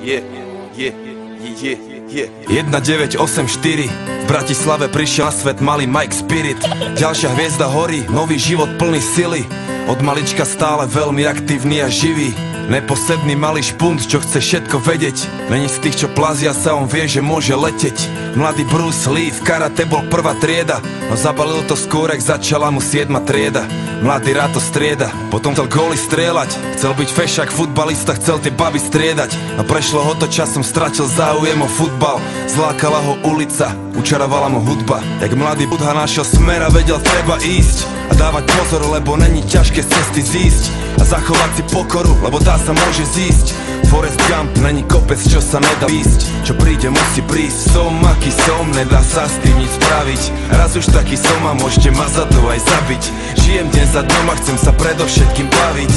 1984 v Bratislave prišiel na svet malý Mike Spirit. Ďalšia hviezda horí, nový život plný sily. Od malička stále veľmi aktívny a živý. Neposedný malý špunt, čo chce všetko vedieť. Není z tých, čo plazia sa, on vie, že môže leteť. Mladý Bruce Lee v karate bol prvá trieda, no zabalil to skôr, jak začala mu 7. trieda. Mladý rád to strieda, potom chcel góly strieľať. Chcel byť fešák, futbalista, chcel tie baby striedať. No prešlo ho to časom, stratil záujem o futbal. Zlákala ho ulica, učarovala mu hudba. Jak mladý Budha našiel smer a vedel, treba ísť a dávať pozor, lebo není ťažké z cesty zísť. A zachovať si pokoru, lebo tá sa môže zísť. Forrest Gump, není kopec, čo sa nedá ísť. Čo príde, musí prísť. Som aký som, nedá sa s tým nič spraviť. Raz už taký som a môžete ma za to aj zabiť. Žijem deň za dňom a chcem sa predovšetkým baviť.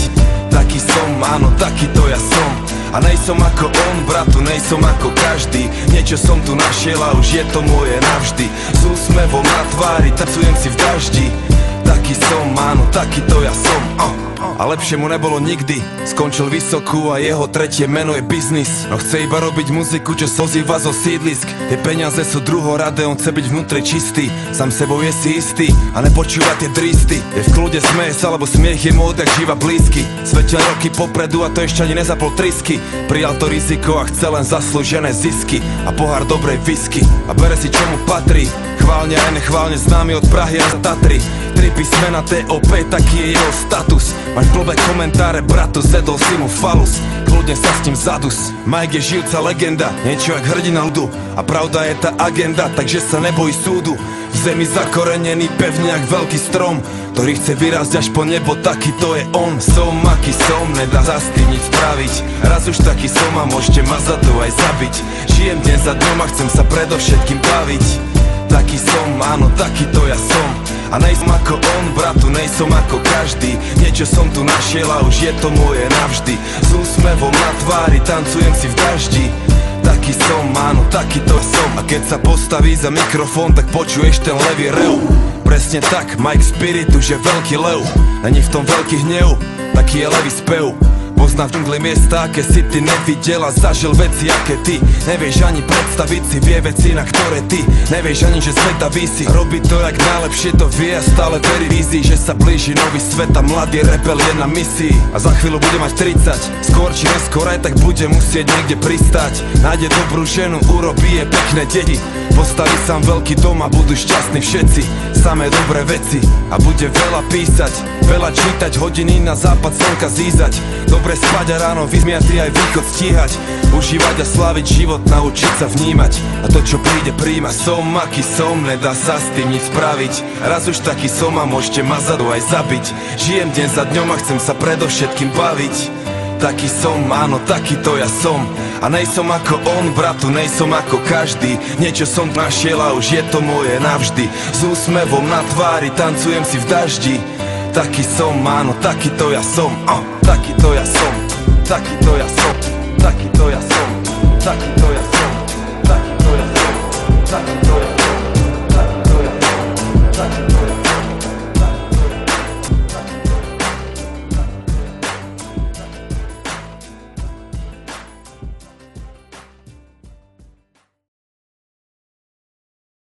Taký som, áno, taký to ja som. A nejsom ako on, bratu, nejsom ako každý. Niečo som tu našiel a už je to moje navždy. S úsmevom na tvári, tancujem si v daždi. Taký som, áno, taký to ja som. A lepšie mu nebolo nikdy. Skončil vysokú a jeho tretie meno je biznis. No chce iba robiť muziku, čo sa ozýva zo sídlisk. Tie peniaze sú druhoradé, on chce byť vnútri čistý. Sám sebou je si istý a nepočúva tie dristy. Je v kľude, smeje sa, lebo smiech je mu odjak živa blízky. Svetil roky popredu a to ešte ani nezapol trisky. Prijal to riziko a chce len zaslúžené zisky a pohár dobrej whisky. A bere si čo mu patrí. Chválne aj nechválne známy od Prahy až za Tatry. 3 písmena TOP, taký je jeho status. Máš blbé komentáre, bratu, zedol si mu falus. Kľudne sa s tým zadus. Mike je žijúca legenda, niečo jak hrdina ľudu. A pravda je tá agenda, takže sa nebojí súdu. V zemi zakorenený pevne jak veľký strom, ktorý chce vyrásť až po nebo, taký to je on. Som aký som, nedá sa s tým nič spraviť. Raz už taký som a môžete ma za to aj zabiť. Žijem deň za dňom a chcem sa predovšetkým baviť. Taký som, áno, taký to ja som. A nejsom ako on, bratu, nejsom ako každý. Niečo som tu našiel a už je to moje navždy. S úsmevom na tvári, tancujem si v daždi. Taký som, áno, taký to som. A keď sa postaví za mikrofón, tak počuješ ten levý rev. Presne tak, Mike Spirit už je veľký lev. Není v tom veľký hnev, taký je levý spev. Pozná v džungli miesta, aké si ty nevidel a zažil veci, aké ty nevieš ani predstaviť si, vie veci, na ktoré ty nevieš ani, že sveta vysí. Robí to, jak najlepšie to vie a stále verí vízii, že sa blíži nový svet a mladý rebel je na misii. A za chvíľu bude mať 30, skôr či neskôr aj tak bude musieť niekde pristať. Nájde dobrú ženu, urobí je pekné deti, postaví sám veľký dom a budú šťastní všetci. Samé dobré veci a bude veľa písať, veľa čítať, hodiny na západ slnka zízať. Dobre spať a ráno vyzmiatý aj východ stíhať. Užívať a sláviť život, naučiť sa vnímať. A to čo príde príjma. Som aký som, nedá sa s tým nič spraviť. Raz už taký som a môžete ma za to aj zabiť. Žijem deň za dňom a chcem sa predovšetkým baviť. Taký som, áno, taký to ja som. A nejsom ako on, bratu, nejsom ako každý. Niečo som našiel a už je to moje navždy. S úsmevom na tvári, tancujem si v daždi. Taký som, áno, taký to ja som. Taký to ja som, taký to ja som, taký to ja som, taký to